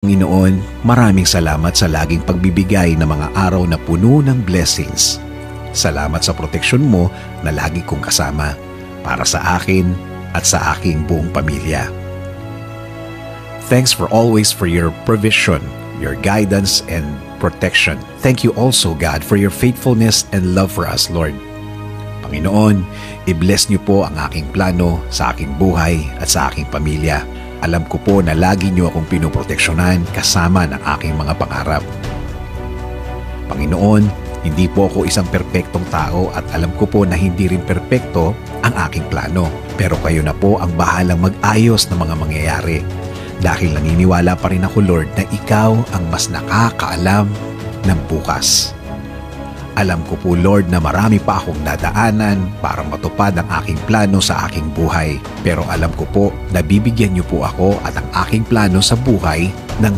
Panginoon, maraming salamat sa laging pagbibigay ng mga araw na puno ng blessings. Salamat sa proteksyon mo na lagi kong kasama para sa akin at sa aking buong pamilya. Thanks for your provision, your guidance and protection. Thank you also, God, for your faithfulness and love for us, Lord. Panginoon, i-bless niyo po ang aking plano sa aking buhay at sa aking pamilya. Alam ko po na lagi niyo akong pinoproteksyonan kasama ng aking mga pangarap. Panginoon, hindi po ako isang perpektong tao at alam ko po na hindi rin perpekto ang aking plano. Pero kayo na po ang bahalang mag-ayos ng mga mangyayari. Dahil naniniwala pa rin ako, Lord, na ikaw ang mas nakakaalam ng bukas. Alam ko po, Lord, na marami pa akong dadaanan para matupad ang aking plano sa aking buhay. Pero alam ko po na bibigyan niyo po ako at ang aking plano sa buhay ng